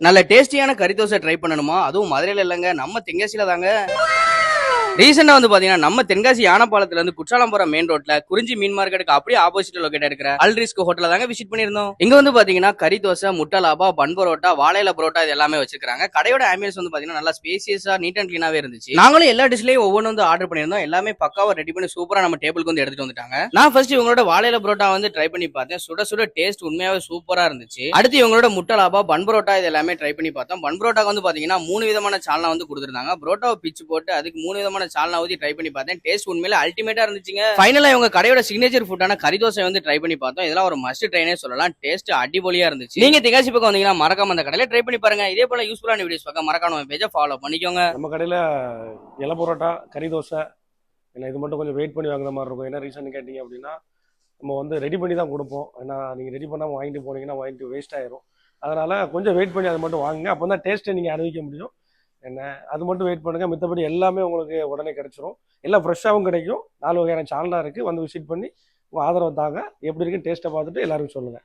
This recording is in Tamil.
நல்ல டேஸ்டியான கறி தோசை ட்ரை பண்ணணுமா? அதுவும் மதுரையில இல்லங்க. நம்ம தென்காசியில தாங்க. ரீசெண்டா வந்து பாத்தீங்கன்னா, நம்ம தென்காசி யானப்பாலத்துல இருந்து குற்றாலம் போற மெயின் ரோட்ல குறிஞ்சி மீன் மார்க்கெட்டுக்கு அப்படியே ஆப்போசிட் லொகேட் இருக்கிற அல்ரிஸ்க் ஹோட்டல்ல தாங்க விசிட் பண்ணியிருந்தோம். இங்க வந்து பாத்தீங்கன்னா, கறி தோசை, முட்டை லாபா, பன் பரோட்டா, வாழையில பரோட்டா இது எல்லாமே வச்சிருக்காங்க. கடையோட ஆம்பியன்ஸ் வந்து பாத்தீங்கன்னா, நல்லா ஸ்பேசியஸா, நீட் அண்ட் கிளீனாவே இருந்துச்சு. நாங்களும் எல்லா டிஷ்லயும் ஒவ்வொன்னு வந்து ஆர்டர் பண்ணியிருந்தோம். எல்லாமே பக்காவா ரெடி பண்ணி சூப்பரா நம்ம டேபிளுக்கு வந்து எடுத்துட்டு வந்துட்டாங்க. நான் ஃபர்ஸ்ட் இவங்களோட வாழையில பரோட்டா வந்து ட்ரை பண்ணி பார்த்தேன். சுட சுட டேஸ்ட் உண்மையாவே சூப்பரா இருந்துச்சு. அடுத்து இவங்களோட முட்டை லாபா, பன் பரோட்டா இது எல்லாமே ட்ரை பண்ணி பார்த்தோம். பன் பரோட்டாக்கு வந்து பாத்தீங்கன்னா 3 விதமான சால்னா வந்து கொடுத்திருந்தாங்க. பரோட்டாவை பிச்சு போட்டு அதுக்கு 3 விதமான சால்னா ஊத்தி ட்ரை பண்ணி பார்த்தேன். டேஸ்ட் உண்மையில அல்டிமேட்டா இருந்துச்சுங்க. ஃபைனலா இவங்க கடையோட சிக்னேச்சர் ஃபுட்டான கறி தோசை வந்து ட்ரை பண்ணி பார்த்தோம். இதெல்லாம் ஒரு மஸ்ட் ட்ரைனே சொல்லலாம். டேஸ்ட் அடிபொலியா இருந்துச்சு. நீங்க தென்காசி பக்கம் வந்தீங்கன்னா மறக்காம அந்த கடையில ட்ரை பண்ணி பாருங்க. இதே போல யூஸ்ஃபுல்லான வீடியோஸ் பார்க்க மறக்காம பேஜை ஃபாலோ பண்ணிக்கோங்க. நம்ம கடையில் இலை பரோட்டா கறி தோசை ஏன்னா இது மட்டும் கொஞ்சம் வெயிட் பண்ணி வாங்குற மாதிரி இருக்கும். என்ன ரீசன் கேட்டிங்க அப்படின்னா நம்ம வந்து ரெடி பண்ணி தான் கொடுப்போம். ஏன்னா நீங்கள் ரெடி பண்ணாமல் வாங்கிட்டு போனீங்கன்னா வாங்கிட்டு வேஸ்ட் ஆயிரும். அதனால் கொஞ்சம் வெயிட் பண்ணி அதை மட்டும் வாங்குங்க. அப்போ தான் டேஸ்ட்டை நீங்கள் அனுபவிக்க முடியும். என்ன அது மட்டும் வெயிட் பண்ணுங்கள். மித்தபடி எல்லாமே உங்களுக்கு உடனே கிடச்சிரும். எல்லாம் ஃப்ரெஷ்ஷாகவும் கிடைக்கும். 4 வகையான சால்னா இருக்குது. வந்து விசிட் பண்ணி உங்கள் ஆதரவை தாங்க. எப்படி இருக்குன்னு டேஸ்ட்டை பார்த்துட்டு எல்லாருக்கும் சொல்லுங்கள்.